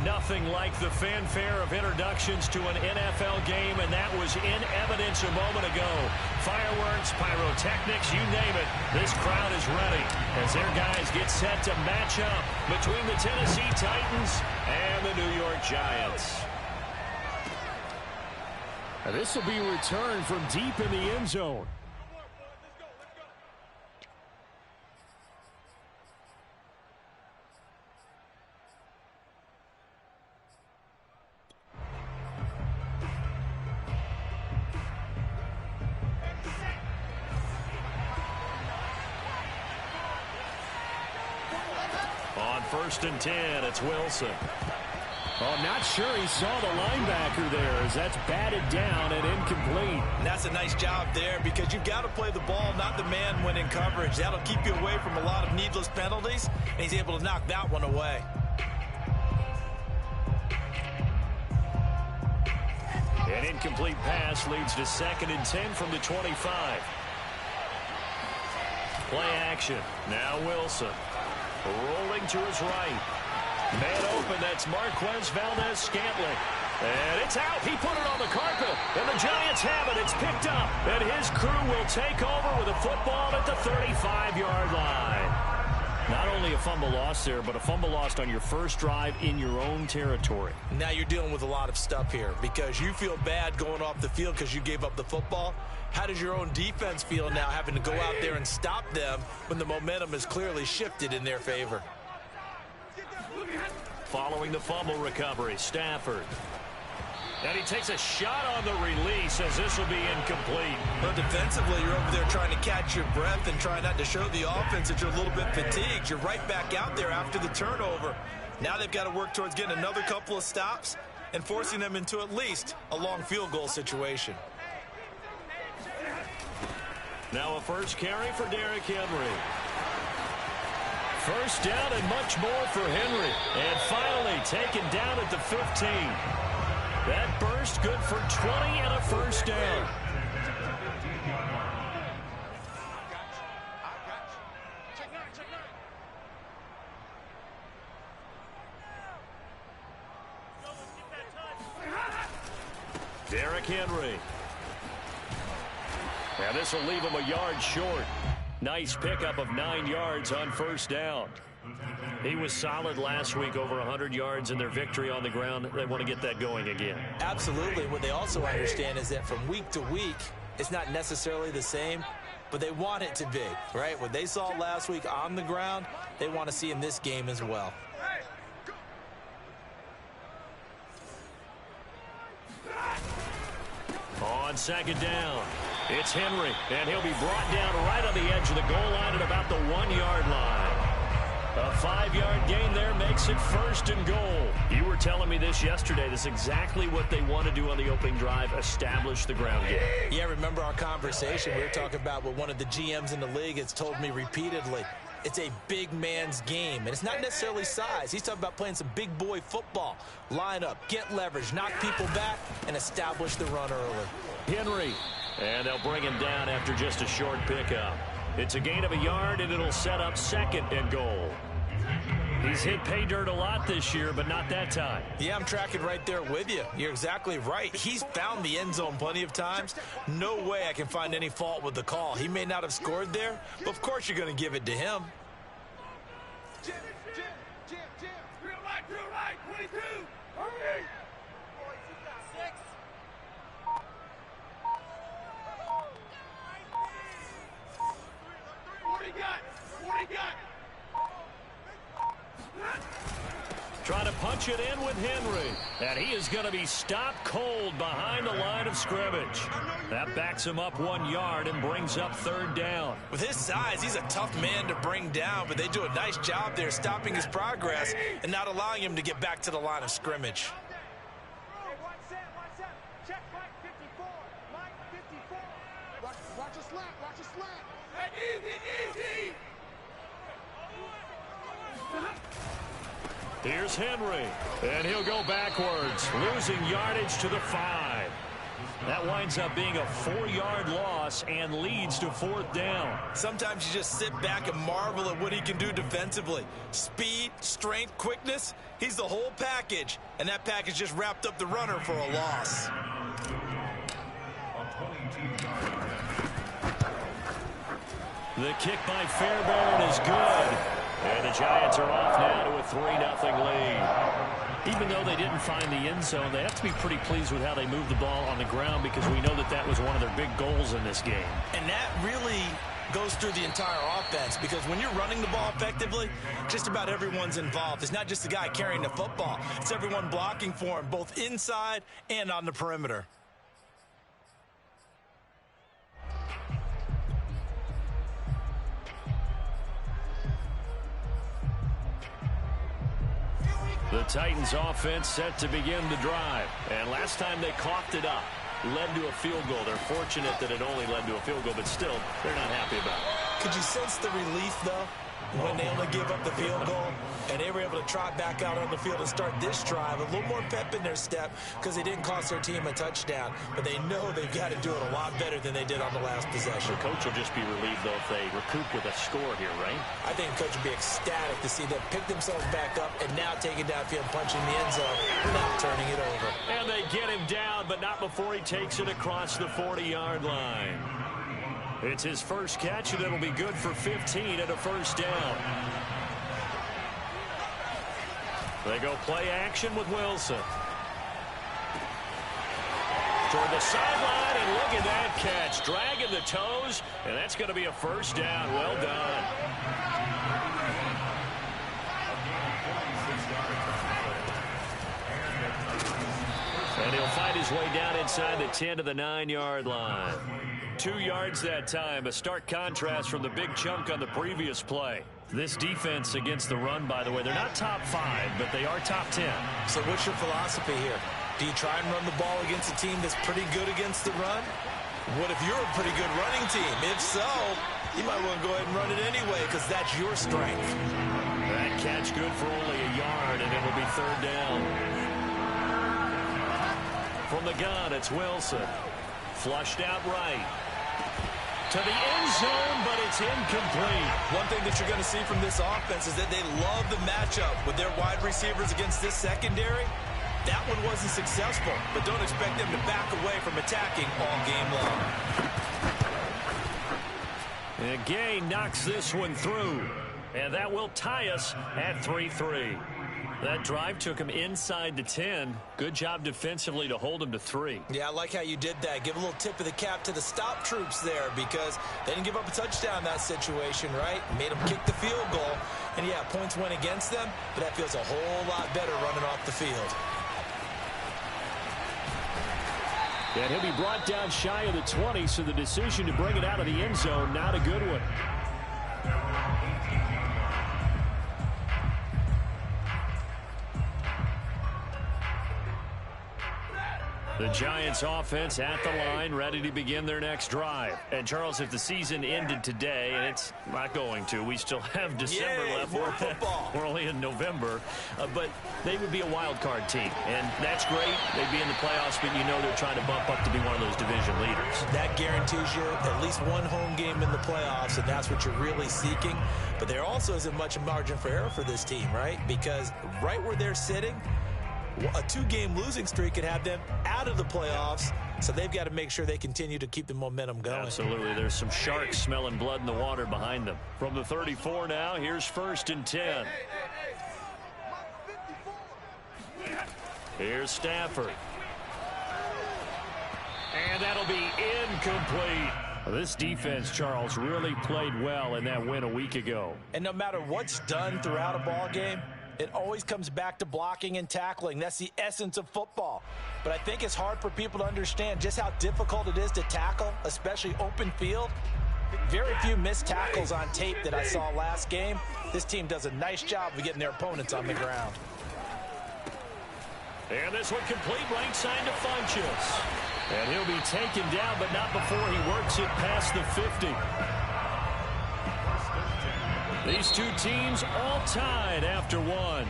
Nothing like the fanfare of introductions to an NFL game, and that was in evidence a moment ago. Fireworks, pyrotechnics, you name it. This crowd is ready as their guys get set to match up between the Tennessee Titans and the New York Giants. This will be returned from deep in the end zone. On 1st and 10, it's Wilson. Oh, I'm not sure he saw the linebacker there as that's batted down and incomplete. And that's a nice job there because you've got to play the ball, not the man when in coverage. That'll keep you away from a lot of needless penalties, and he's able to knock that one away. An incomplete pass leads to 2nd and 10 from the 25. Play action. Now Wilson. Rolling to his right. Man open, that's Marquez Valdes-Scantling. And it's out. He put it on the carpet. And the Giants have it. It's picked up. And his crew will take over with a football at the 35-yard line. Not only a fumble lost there, but a fumble lost on your first drive in your own territory. Now you're dealing with a lot of stuff here because you feel bad going off the field because you gave up the football. How does your own defense feel now having to go out there and stop them when the momentum is clearly shifted in their favor? Following the fumble recovery, Stafford. And he takes a shot on the release as this will be incomplete. But defensively, you're over there trying to catch your breath and try not to show the offense that you're a little bit fatigued. You're right back out there after the turnover. Now they've got to work towards getting another couple of stops and forcing them into at least a long field goal situation. Now a first carry for Derrick Henry. First down and much more for Henry. And finally taken down at the 15. That burst good for 20 and a first down. Derrick Henry. And this will leave him a yard short. Nice pickup of 9 yards on first down. He was solid last week, over 100 yards in their victory on the ground. They want to get that going again. Absolutely. What they also understand is that from week to week, it's not necessarily the same, but they want it to be, right? What they saw last week on the ground, they want to see in this game as well. On second down, it's Henry, and he'll be brought down right on the edge of the goal line at about the 1-yard line. A 5-yard gain there makes it first and goal. You were telling me this yesterday. This is exactly what they want to do on the opening drive, establish the ground game. Yeah, remember our conversation? We were talking about what one of the GMs in the league has told me repeatedly. It's a big man's game, and it's not necessarily size. He's talking about playing some big boy football. Line up, get leverage, knock people back, and establish the run early. Henry, and they'll bring him down after just a short pickup. It's a gain of a yard, and it'll set up second and goal. He's hit pay dirt a lot this year, but not that time. Yeah, I'm tracking right there with you. You're exactly right. He's found the end zone plenty of times. No way I can find any fault with the call. He may not have scored there, but of course you're going to give it to him. Jim, real light, 22, hurry! Trying to punch it in with Henry. And he is going to be stopped cold behind the line of scrimmage. That backs him up 1 yard and brings up third down. With his size, he's a tough man to bring down, but they do a nice job there stopping his progress and not allowing him to get back to the line of scrimmage. Check Mike 54. Mike 54. Watch a slant. Watch a slant. Hey, easy. Here's Henry, and he'll go backwards, losing yardage to the 5. That winds up being a 4-yard loss and leads to 4th down. Sometimes you just sit back and marvel at what he can do defensively. Speed, strength, quickness, he's the whole package. And that package just wrapped up the runner for a loss. The kick by Fairbairn is good. And the Giants are off now to a 3-0 lead. Even though they didn't find the end zone, they have to be pretty pleased with how they moved the ball on the ground because we know that that was one of their big goals in this game. And that really goes through the entire offense because when you're running the ball effectively, just about everyone's involved. It's not just the guy carrying the football. It's everyone blocking for him, both inside and on the perimeter. The Titans offense set to begin the drive. And last time they coughed it up, led to a field goal. They're fortunate that it only led to a field goal, but still, they're not happy about it. Could you sense the relief, though, when they only give up the field goal and they were able to trot back out on the field and start this drive? A little more pep in their step because they didn't cost their team a touchdown, but they know they've got to do it a lot better than they did on the last possession. The coach will just be relieved, though, if they recoup with a score here, right? I think the coach will be ecstatic to see them pick themselves back up and now take it downfield, punching the end zone, without turning it over. And they get him down, but not before he takes it across the 40-yard line. It's his first catch, and it'll be good for 15 and a first down. They go play action with Wilson. Toward the sideline, and look at that catch. Dragging the toes, and that's going to be a first down. Well done. And he'll find his way down inside the 10 to the 9-yard line. 2 yards that time, a stark contrast from the big chunk on the previous play. This defense against the run, by the way, they're not top 5, but they are top 10. So what's your philosophy here? Do you try and run the ball against a team that's pretty good against the run? What if you're a pretty good running team? If so, you might want to go ahead and run it anyway because that's your strength. That catch good for only a yard, and it'll be 3rd down. From the gun, it's Wilson. Flushed out right. To the end zone, but it's incomplete. One thing that you're going to see from this offense is that they love the matchup with their wide receivers against this secondary. That one wasn't successful, but don't expect them to back away from attacking all game long. And Gay knocks this one through, and that will tie us at 3-3. That drive took him inside the 10. Good job defensively to hold him to 3. Yeah, I like how you did that. Give a little tip of the cap to the stop troops there because they didn't give up a touchdown in that situation, right? Made them kick the field goal. And, yeah, points went against them, but that feels a whole lot better running off the field. And he'll be brought down shy of the 20, so the decision to bring it out of the end zone, not a good one. The Giants offense at the line, ready to begin their next drive. And, Charles, if the season ended today, and it's not going to, we still have December left. More football. We're only in November. But they would be a wild card team. And that's great. They'd be in the playoffs, but you know they're trying to bump up to be one of those division leaders. That guarantees you at least one home game in the playoffs, and that's what you're really seeking. But there also isn't much margin for error for this team, right? Because right where they're sitting, a 2-game losing streak could have them out of the playoffs, so they've got to make sure they continue to keep the momentum going. Absolutely. There's some sharks smelling blood in the water behind them. From the 34 now, here's 1st and 10. Here's Stafford. And that'll be incomplete. This defense, Charles, really played well in that win a week ago. And no matter what's done throughout a ball game, it always comes back to blocking and tackling. That's the essence of football. But I think it's hard for people to understand just how difficult it is to tackle, especially open field. Very few missed tackles on tape that I saw last game. This team does a nice job of getting their opponents on the ground. And this one complete right side to Funchess. And he'll be taken down, but not before he works it past the 50. These two teams all tied after one.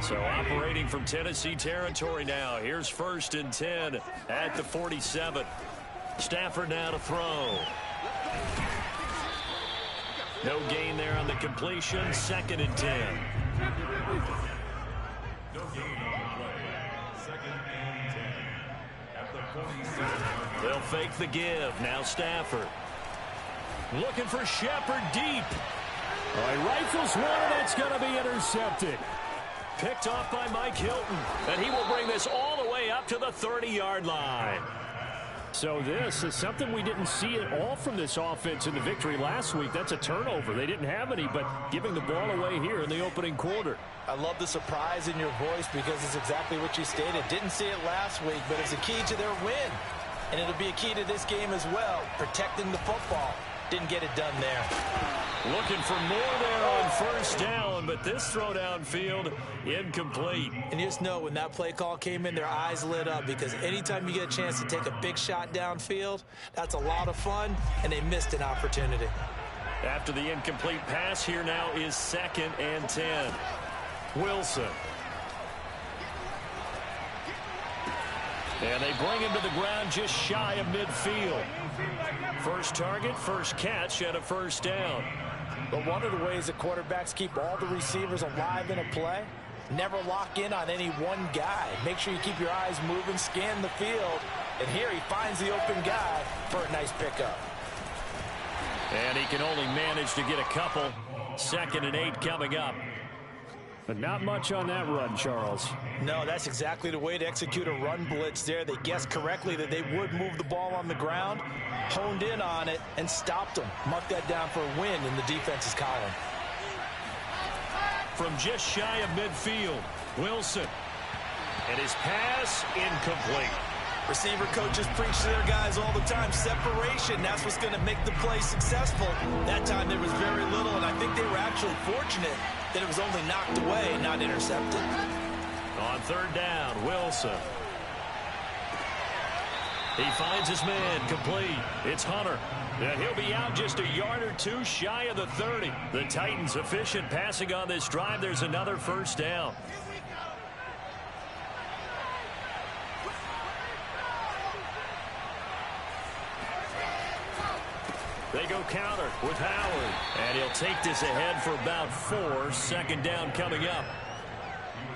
So operating from Tennessee territory now. Here's 1st and 10 at the 47. Stafford now to throw. No gain there on the completion. 2nd and 10. No gain on the play. 2nd and 10 at the 47. They'll fake the give. Now Stafford. Looking for Shepard deep. All right, rifles one, and it's going to be intercepted. Picked off by Mike Hilton. And he will bring this all the way up to the 30-yard line. So this is something we didn't see at all from this offense in the victory last week. That's a turnover. They didn't have any, but giving the ball away here in the opening quarter. I love the surprise in your voice because it's exactly what you stated. Didn't see it last week, but it's a key to their win. And it'll be a key to this game as well, protecting the football. Didn't get it done there. Looking for more there on 1st down, but this throw downfield incomplete. And you just know when that play call came in, their eyes lit up because anytime you get a chance to take a big shot downfield, that's a lot of fun, and they missed an opportunity. After the incomplete pass, here now is 2nd and 10. Wilson. And they bring him to the ground just shy of midfield. First target, first catch at a 1st down. But one of the ways that quarterbacks keep all the receivers alive in a play, never lock in on any one guy. Make sure you keep your eyes moving, scan the field. And here he finds the open guy for a nice pickup. And he can only manage to get a couple. 2nd and 8 coming up. But not much on that run, Charles. No, that's exactly the way to execute a run blitz there. They guessed correctly that they would move the ball on the ground, honed in on it, and stopped them. Mark that down for a win in the defense's column. From just shy of midfield, Wilson. And his pass incomplete. Receiver coaches preach to their guys all the time. Separation, that's what's going to make the play successful. That time there was very little, and I think they were actually fortunate that it was only knocked away and not intercepted. On 3rd down, Wilson. He finds his man, complete. It's Hunter. And he'll be out just a yard or two shy of the 30. The Titans efficient passing on this drive. There's another 1st down. They go counter with Howard. And he'll take this ahead for about 4. 2nd down coming up.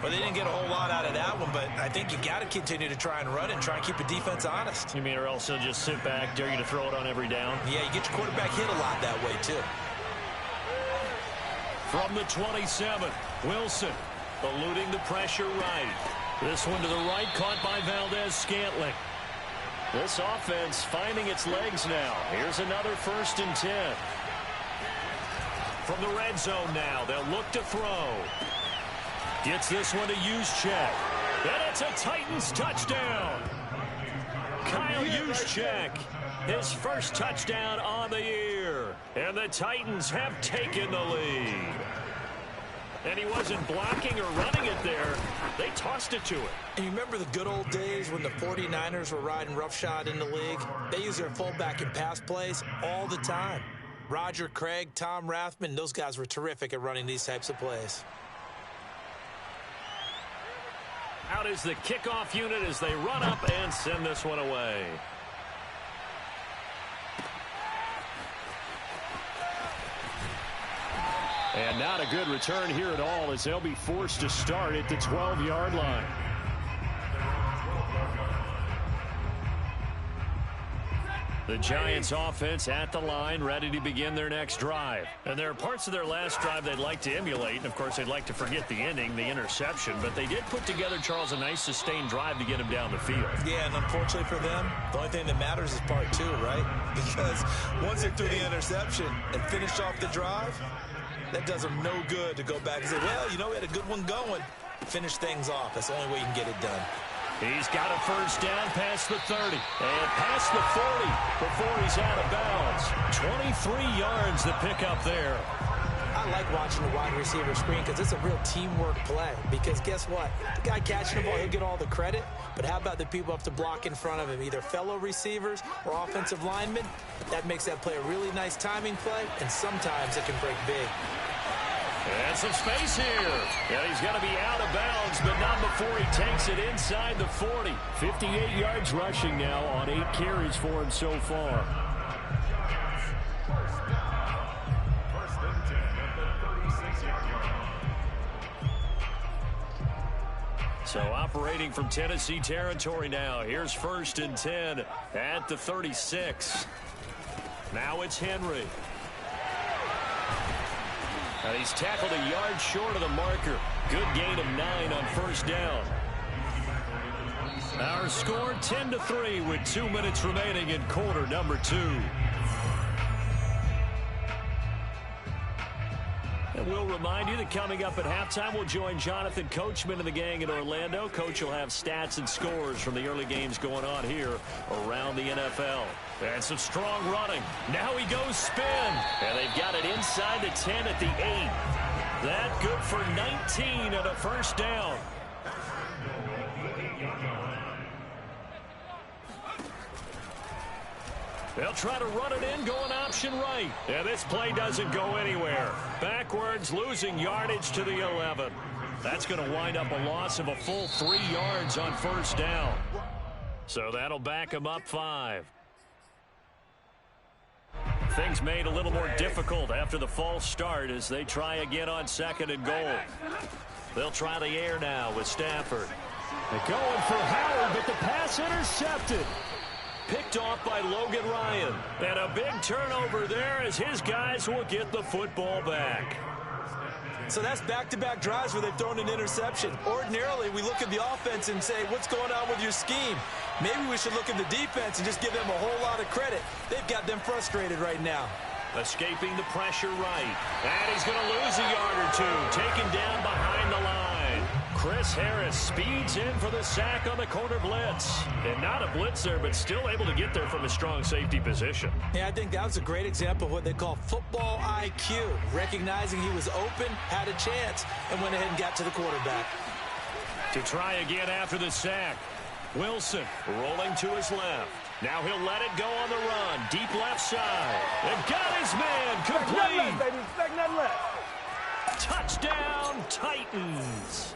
Well, they didn't get a whole lot out of that one, but I think you got to continue to try and run and try and keep the defense honest. You mean or else he'll just sit back, dare you to throw it on every down? Yeah, you get your quarterback hit a lot that way, too. From the 27, Wilson eluding the pressure right. This one to the right, caught by Valdez-Scantling. This offense finding its legs now. Here's another 1st and 10. From the red zone now, they'll look to throw. Gets this one to Juszczyk. And it's a Titans touchdown. Kyle Juszczyk, his first touchdown on the year. And the Titans have taken the lead. And he wasn't blocking or running it there. They tossed it to him. And you remember the good old days when the 49ers were riding roughshod in the league? They used their fullback in pass plays all the time. Roger Craig, Tom Rathman, those guys were terrific at running these types of plays. Out is the kickoff unit as they run up and send this one away. And not a good return here at all as they'll be forced to start at the 12-yard line. The Giants offense at the line, ready to begin their next drive. And there are parts of their last drive they'd like to emulate. And, of course, they'd like to forget the ending, the interception. But they did put together, Charles, a nice sustained drive to get him down the field. Yeah, and unfortunately for them, the only thing that matters is part 2, right? Because once they threw the interception and finished off the drive, that does them no good to go back and say, well, you know, we had a good one going. Finish things off. That's the only way you can get it done. He's got a first down past the 30 and past the 40 before he's out of bounds. 23 yards to pick up there. I like watching the wide receiver screen because it's a real teamwork play. Because guess what? The guy catching the ball, he'll get all the credit. But how about the people up to block in front of him, either fellow receivers or offensive linemen? That makes that play a really nice timing play, and sometimes it can break big. And some space here. And he's going to be out of bounds, but not before he takes it inside the 40. 58 yards rushing now on 8 carries for him so far. First and 10 at the 36-yard line. So operating from Tennessee territory now. Here's 1st and 10 at the 36. Now it's Henry. And he's tackled a yard short of the marker. Good gain of 9 on 1st down. Our score 10-3 with 2 minutes remaining in quarter number 2. And we'll remind you that coming up at halftime, we'll join Jonathan Coachman and the gang in Orlando. Coach will have stats and scores from the early games going on here around the NFL. And some strong running. Now he goes spin. And they've got it inside the 10 at the 8. That good for 19 and a 1st down. They'll try to run it in, going option right. And this play doesn't go anywhere. Backwards, losing yardage to the 11. That's going to wind up a loss of a full 3 yards on 1st down. So that'll back him up 5. Things made a little more difficult after the false start as they try again on 2nd and goal. They'll try the air now with Stafford. They're going for Howard, but the pass intercepted. Picked off by Logan Ryan. And a big turnover there as his guys will get the football back. So that's back-to-back drives where they've thrown an interception. Ordinarily, we look at the offense and say, what's going on with your scheme? Maybe we should look at the defense and just give them a whole lot of credit. They've got them frustrated right now. Escaping the pressure right. And he's going to lose a yard or 2. Taken down behind the line. Chris Harris speeds in for the sack on the corner blitz. And not a blitzer, but still able to get there from a strong safety position. Yeah, I think that was a great example of what they call football IQ. Recognizing he was open, had a chance, and went ahead and got to the quarterback. To try again after the sack. Wilson rolling to his left. Now he'll let it go on the run. Deep left side. And got his man complete. Touchdown, Titans.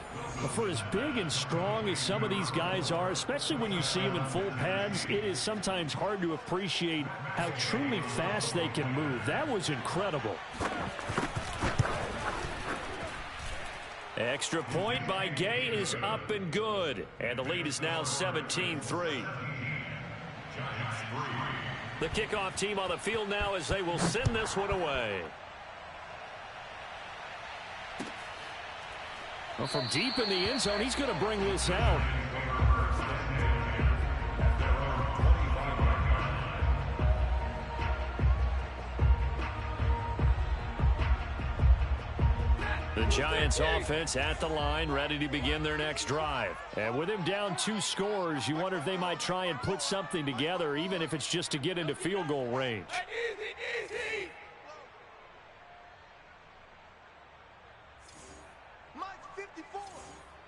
For as big and strong as some of these guys are, especially when you see them in full pads, it is sometimes hard to appreciate how truly fast they can move. That was incredible. Extra point by Gay is up and good. And the lead is now 17-3. The kickoff team on the field now as they will send this one away. Well, from deep in the end zone, he's going to bring this out. The Giants offense at the line, ready to begin their next drive. And with him down 2 scores, you wonder if they might try and put something together, even if it's just to get into field goal range. Easy. Mike 54.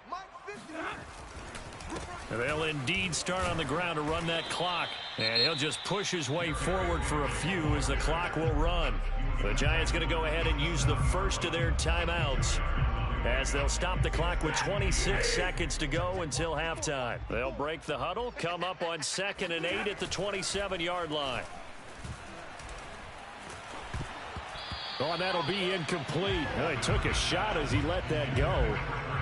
Mike 54. They'll indeed start on the ground to run that clock. And he'll just push his way forward for a few as the clock will run. The Giants going to go ahead and use the first of their timeouts as they'll stop the clock with 26 seconds to go until halftime. They'll break the huddle, come up on 2nd and 8 at the 27-yard line. Oh, and that'll be incomplete. Well, he took a shot as he let that go.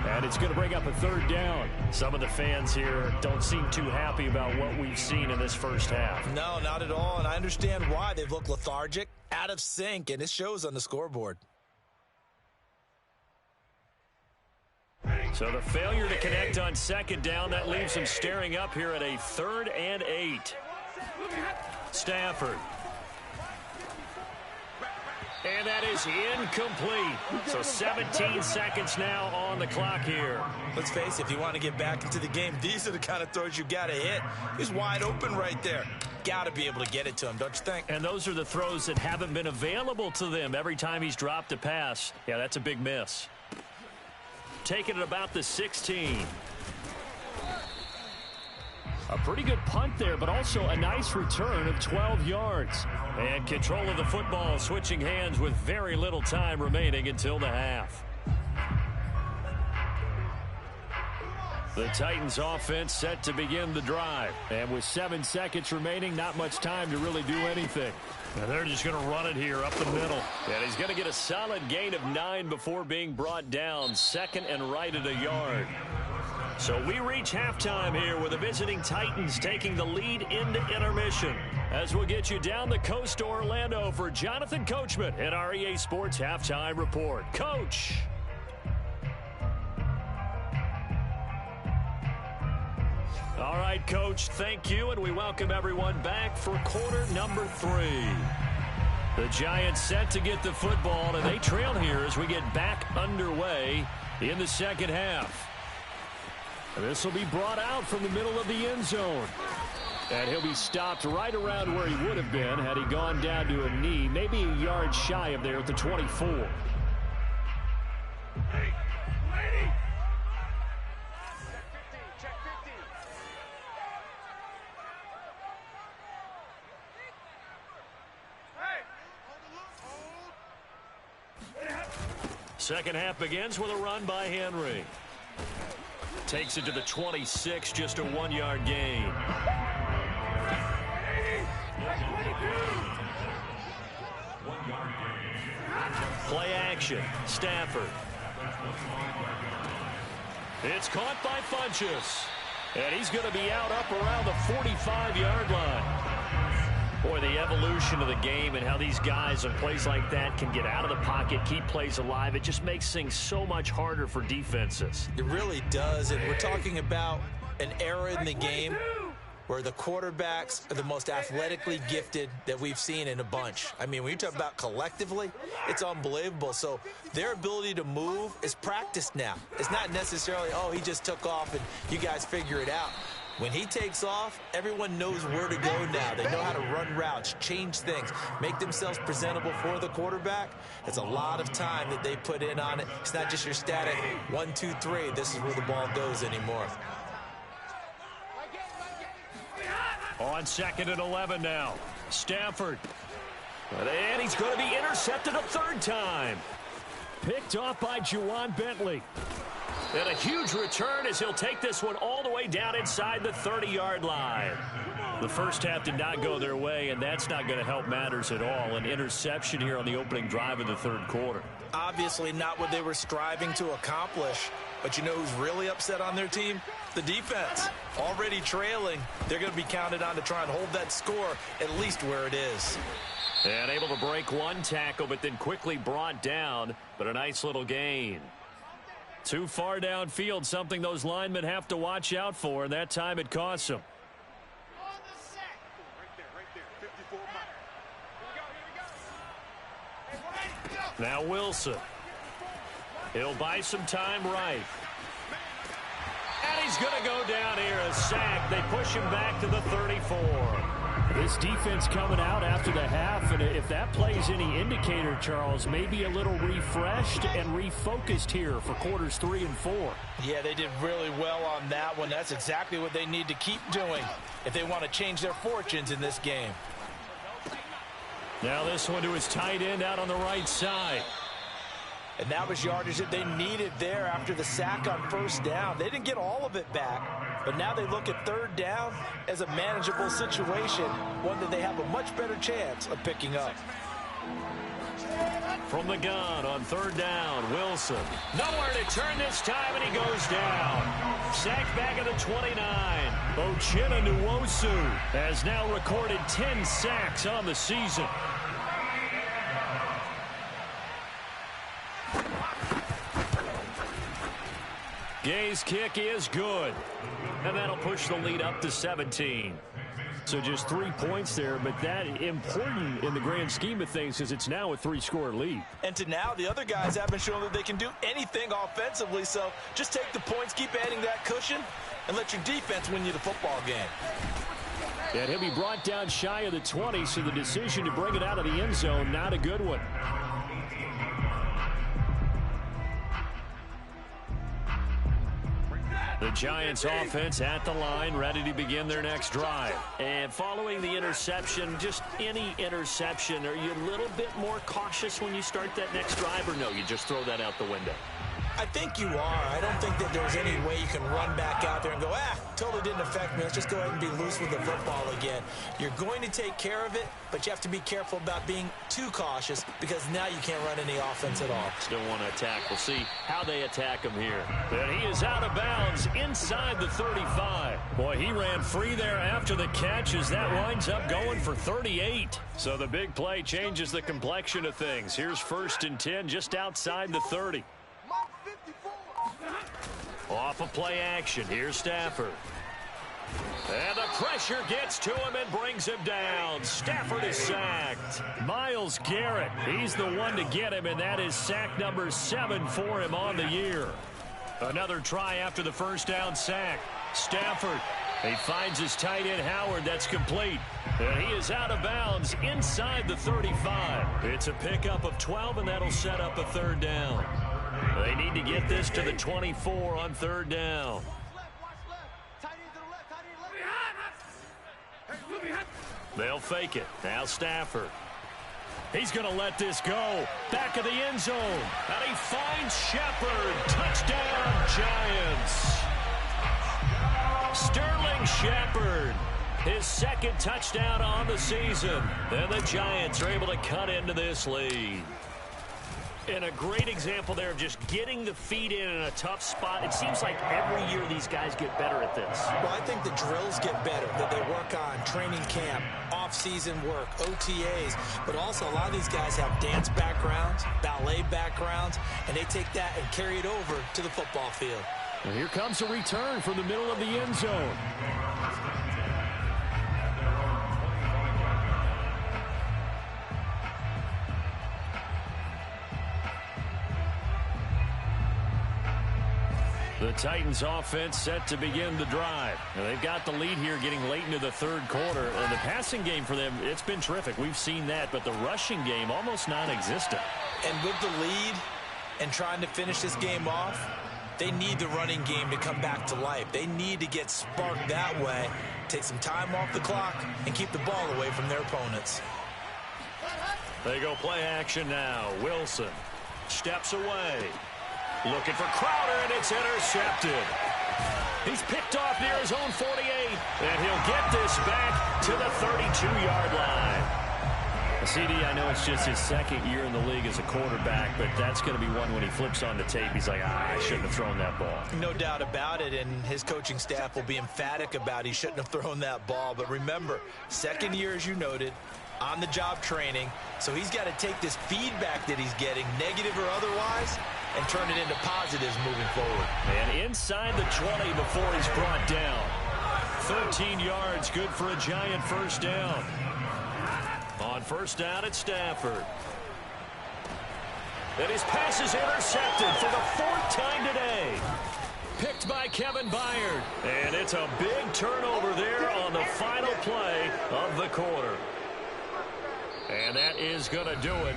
And it's going to bring up a 3rd down. Some of the fans here don't seem too happy about what we've seen in this first half. No, not at all, and I understand why. They've looked lethargic, out of sync, and it shows on the scoreboard. So the failure to connect on 2nd down, that leaves him staring up here at a 3rd and 8. Stafford. And that is incomplete. So 17 seconds now on the clock here. Let's face it, if you want to get back into the game, these are the kind of throws you got to hit. He's wide open right there. Got to be able to get it to him, don't you think? And those are the throws that haven't been available to them every time he's dropped a pass. Yeah, that's a big miss. Taking it about the 16. A pretty good punt there, but also a nice return of 12 yards. And control of the football switching hands with very little time remaining until the half. The Titans offense set to begin the drive. And with 7 seconds remaining, not much time to really do anything. Now they're just going to run it here up the middle. And he's going to get a solid gain of 9 before being brought down. Second and right at a yard. So we reach halftime here with the visiting Titans taking the lead into intermission. As we'll get you down the coast to Orlando for Jonathan Coachman at our EA Sports Halftime Report. Coach. All right, Coach, thank you, and we welcome everyone back for quarter number 3. The Giants set to get the football, and they trail here as we get back underway in the second half. This will be brought out from the middle of the end zone. And he'll be stopped right around where he would have been had he gone down to a knee, maybe a yard shy of there at the 24. Second half begins with a run by Henry. Takes it to the 26, just a 1-yard gain. Play action, Stafford. It's caught by Funchess. And he's going to be out up around the 45-yard line. Boy, the evolution of the game and how these guys in plays like that can get out of the pocket, keep plays alive, it just makes things so much harder for defenses. It really does, and we're talking about an era in the game where the quarterbacks are the most athletically gifted that we've seen in a bunch. I mean, when you talk about collectively, it's unbelievable. So their ability to move is practiced now. It's not necessarily, oh, he just took off and you guys figure it out. When he takes off, everyone knows where to go now. They know how to run routes, change things, make themselves presentable for the quarterback. It's a lot of time that they put in on it. It's not just your static 1, 2, 3. This is where the ball goes anymore. On 2nd and 11 now. Stafford. And he's going to be intercepted a 3rd time. Picked off by Juwan Bentley. And a huge return as he'll take this one all the way down inside the 30-yard line. The first half did not go their way, and that's not going to help matters at all. An interception here on the opening drive of the 3rd quarter. Obviously not what they were striving to accomplish. But you know who's really upset on their team? The defense. Already trailing. They're going to be counted on to try and hold that score at least where it is. And able to break one tackle, but then quickly brought down. But a nice little gain. Too far downfield, something those linemen have to watch out for, and that time it costs them. Now Wilson. He'll buy some time right. And he's going to go down here, a sack. They push him back to the 34. This defense coming out after the half, and if that plays any indicator, Charles, maybe a little refreshed and refocused here for quarters 3 and 4. Yeah, they did really well on that one. That's exactly what they need to keep doing if they want to change their fortunes in this game. Now this one to his tight end out on the right side. And that was yardage that they needed there after the sack on 1st down. They didn't get all of it back, but now they look at 3rd down as a manageable situation, one that they have a much better chance of picking up. From the gun on 3rd down, Wilson. Nowhere to turn this time, and he goes down. Sacked back at the 29. Uchenna Nwosu has now recorded 10 sacks on the season. Gay's kick is good. And that'll push the lead up to 17. So just 3 points there, but that important in the grand scheme of things because it's now a 3-score lead. And to now, the other guys haven't shown that they can do anything offensively, so just take the points, keep adding that cushion, and let your defense win you the football game. And he'll be brought down shy of the 20, so the decision to bring it out of the end zone, not a good one. The Giants offense at the line, ready to begin their next drive. And following the interception, just any interception, are you a little bit more cautious when you start that next drive, or no, you just throw that out the window? I think you are. I don't think that there's any way you can run back out there and go, totally didn't affect me. Let's just go ahead and be loose with the football again. You're going to take care of it, but you have to be careful about being too cautious because now you can't run any offense at all. Still want to attack. We'll see how they attack him here. And he is out of bounds inside the 35. Boy, he ran free there after the catch as that winds up going for 38. So the big play changes the complexion of things. Here's 1st and 10 just outside the 30. Off of play action. Here's Stafford. And the pressure gets to him and brings him down. Stafford is sacked. Myles Garrett, he's the one to get him, and that is sack number 7 for him on the year. Another try after the first down sack. Stafford, he finds his tight end Howard. That's complete. And he is out of bounds inside the 35. It's a pickup of 12, and that'll set up a 3rd down. They need to get this to the 24 on 3rd down. They'll fake it. Now Stafford. He's going to let this go. Back of the end zone. And he finds Shepard. Touchdown, Giants. Sterling Shepard. His 2nd touchdown on the season. And the Giants are able to cut into this lead. And a great example there of just getting the feet in a tough spot. It seems like every year these guys get better at this. Well, I think the drills get better, that they work on training camp, off-season work, OTAs, but also a lot of these guys have dance backgrounds, ballet backgrounds, and they take that and carry it over to the football field. And here comes a return from the middle of the end zone. The Titans offense set to begin the drive. Now, they've got the lead here getting late into the 3rd quarter. And the passing game for them, it's been terrific. We've seen that. But the rushing game almost non-existent. And with the lead and trying to finish this game off, they need the running game to come back to life. They need to get sparked that way, take some time off the clock, and keep the ball away from their opponents. They go play action now. Wilson steps away. Looking for Crowder, and it's intercepted. He's picked off near his own 48, and he'll get this back to the 32-yard line. CD, I know it's just his 2nd year in the league as a quarterback, but that's going to be one when he flips on the tape. He's like, I shouldn't have thrown that ball. No doubt about it, and his coaching staff will be emphatic about he shouldn't have thrown that ball. But remember, 2nd year, as you noted, on-the-job training, so he's got to take this feedback that he's getting, negative or otherwise, and turn it into positives moving forward. And inside the 20 before he's brought down. 13 yards, good for a Giant 1st down. On 1st down, it's Stafford. And his pass is intercepted for the 4th time today. Picked by Kevin Byard. And it's a big turnover there on the final play of the quarter. And that is going to do it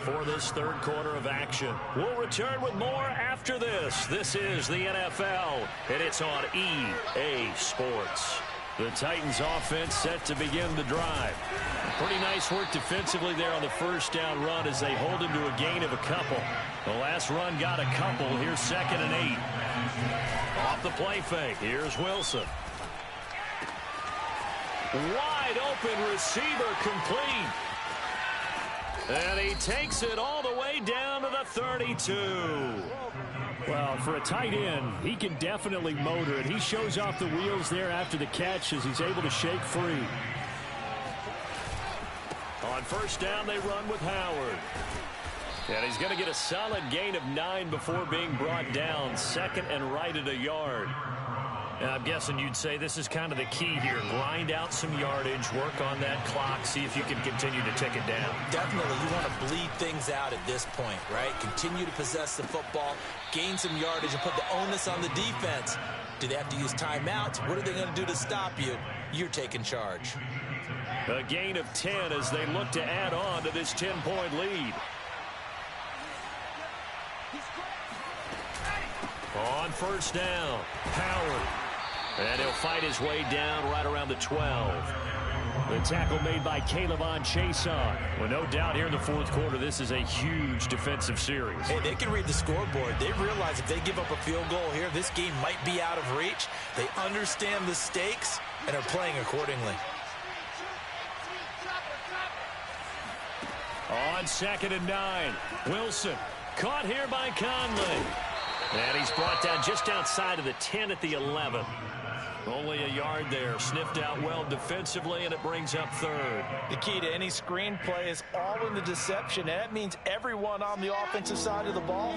for this 3rd quarter of action. We'll return with more after this. This is the NFL, and it's on EA Sports. The Titans offense set to begin the drive. Pretty nice work defensively there on the 1st down run as they hold him to a gain of a couple. The last run got a couple. Here's 2nd and 8. Off the play fake. Here's Wilson. Wide open receiver complete. And he takes it all the way down to the 32. Well, for a tight end, he can definitely motor it. He shows off the wheels there after the catch as he's able to shake free. On 1st down, they run with Howard. And he's going to get a solid gain of 9 before being brought down. 2nd and right at a yard. And I'm guessing you'd say this is kind of the key here. Grind out some yardage, work on that clock, see if you can continue to tick it down. Definitely, you want to bleed things out at this point, right? Continue to possess the football, gain some yardage, and put the onus on the defense. Do they have to use timeouts? What are they going to do to stop you? You're taking charge. A gain of 10 as they look to add on to this 10-point lead. On first down, Howard. And he'll fight his way down right around the 12. The tackle made by K'Lavon Chaisson. Well, no doubt here in the fourth quarter, this is a huge defensive series. Hey, they can read the scoreboard. They realize if they give up a field goal here, this game might be out of reach. They understand the stakes and are playing accordingly. On 2nd and 9, Wilson caught here by Conley. And he's brought down just outside of the 10 at the 11. Only a yard there, sniffed out well defensively, and it brings up 3rd. The key to any screenplay is all in the deception, and that means everyone on the offensive side of the ball.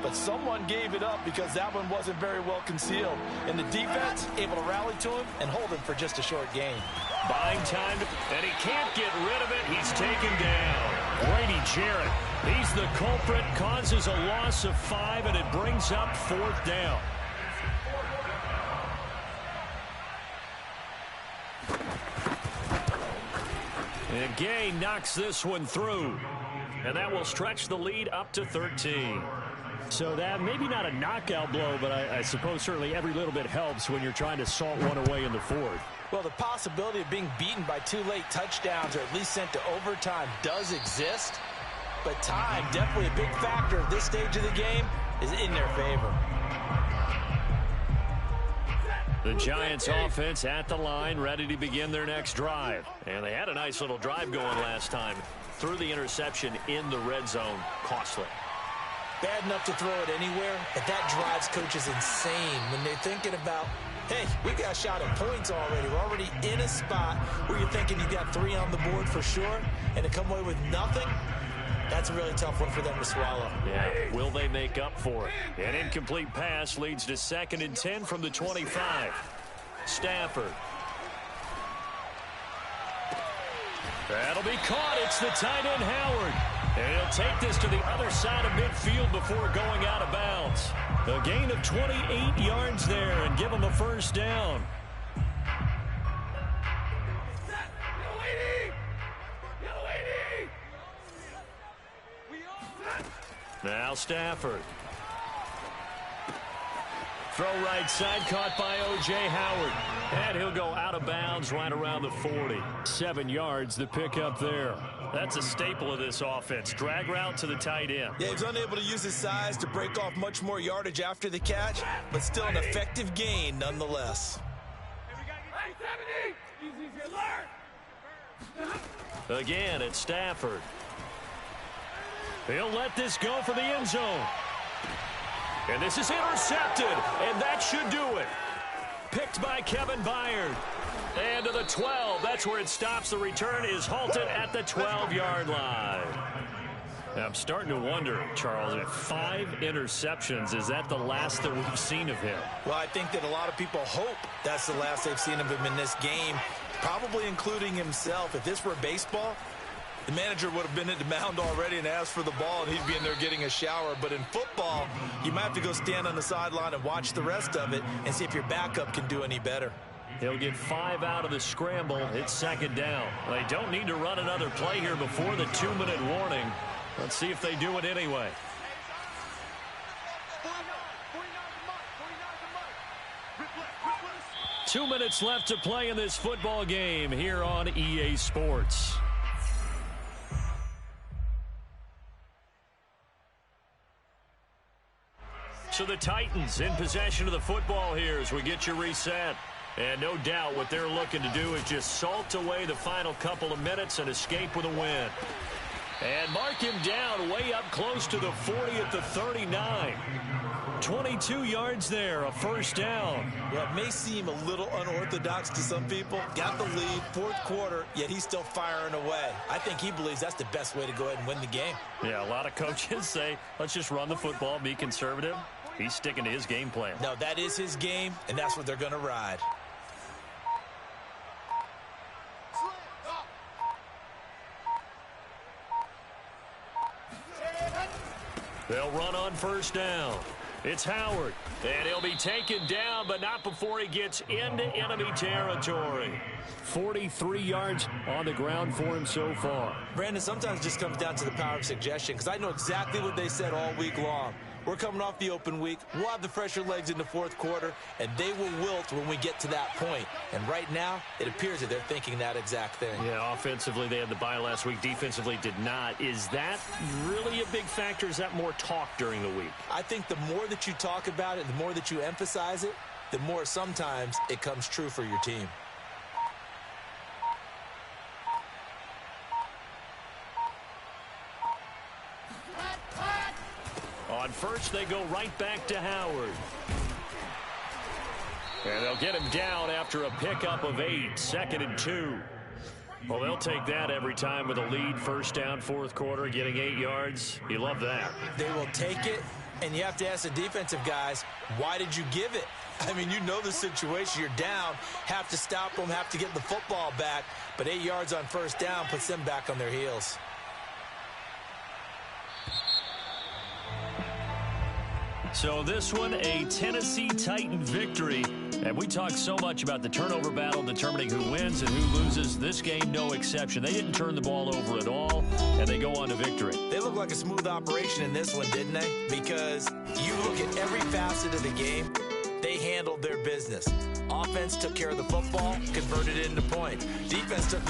But someone gave it up because that one wasn't very well concealed. And the defense able to rally to him and hold him for just a short gain. Buying time, and he can't get rid of it. He's taken down. Grady Jarrett, he's the culprit, causes a loss of 5, and it brings up 4th down. And Gay knocks this one through. And that will stretch the lead up to 13. So that maybe not a knockout blow, but I suppose certainly every little bit helps when you're trying to salt one away in the fourth. Well, the possibility of being beaten by 2 late touchdowns or at least sent to overtime does exist. But time, definitely a big factor at this stage of the game, is in their favor. The Giants offense at the line, ready to begin their next drive. And they had a nice little drive going last time. Threw the interception in the red zone. Costly. Bad enough to throw it anywhere, but that drives coaches insane when they're thinking about, hey, we got a shot at points already. We're already in a spot where you're thinking you got 3 on the board for sure, and to come away with nothing, that's a really tough one for them to swallow. Yeah, will they make up for it? An incomplete pass leads to 2nd and 10 from the 25. Stafford. That'll be caught. It's the tight end, Howard. And he'll take this to the other side of midfield before going out of bounds. A gain of 28 yards there and give him a first down. Now Stafford. Throw right side, caught by O.J. Howard. And he'll go out of bounds right around the 40. 7 yards, the pickup there. That's a staple of this offense. Drag route to the tight end. Yeah, he's unable to use his size to break off much more yardage after the catch, but still an effective gain nonetheless. Again, it's Stafford. He'll let this go for the end zone. And this is intercepted, and that should do it. Picked by Kevin Byard. And to the 12. That's where it stops. The return is halted at the 12-yard line. I'm starting to wonder, Charles, if 5 interceptions, is that the last that we've seen of him? Well, I think that a lot of people hope that's the last they've seen of him in this game, probably including himself. If this were baseball, the manager would have been at the mound already and asked for the ball, and he'd be in there getting a shower. But in football, you might have to go stand on the sideline and watch the rest of it and see if your backup can do any better. He'll get 5 out of the scramble. It's 2nd down. They don't need to run another play here before the 2-minute warning. Let's see if they do it anyway. 2 minutes left to play in this football game here on EA Sports. So the Titans in possession of the football here as we get you reset. And no doubt what they're looking to do is just salt away the final couple of minutes and escape with a win. And mark him down way up close to the 40 at the 39. 22 yards there, a first down. Well, it may seem a little unorthodox to some people. Got the lead, fourth quarter, yet he's still firing away. I think he believes that's the best way to go ahead and win the game. Yeah, a lot of coaches say, let's just run the football, be conservative. He's sticking to his game plan. No, that is his game, and that's what they're going to ride. They'll run on first down. It's Howard, and he'll be taken down, but not before he gets into enemy territory. 43 yards on the ground for him so far. Brandon, sometimes it just comes down to the power of suggestion, because I know exactly what they said all week long. We're coming off the open week. We'll have the fresher legs in the fourth quarter, and they will wilt when we get to that point. And right now, it appears that they're thinking that exact thing. Yeah, offensively, they had the bye last week. Defensively, did not. Is that really a big factor? Is that more talk during the week? I think the more that you talk about it, the more that you emphasize it, the more sometimes it comes true for your team. On first, they go right back to Howard. And they'll get him down after a pickup of 8, 2nd and 2. Well, they'll take that every time with a lead, first down, fourth quarter, getting 8 yards. You love that. They will take it, and you have to ask the defensive guys, why did you give it? I mean, you know the situation. You're down, have to stop them, have to get the football back, but 8 yards on first down puts them back on their heels. So this one, a Tennessee Titan victory. And we talk so much about the turnover battle determining who wins and who loses. This game, no exception. They didn't turn the ball over at all, and they go on to victory. They look like a smooth operation in this one, didn't they? Because you look at every facet of the game, they handled their business. Offense took care of the football, converted it into points. Defense took the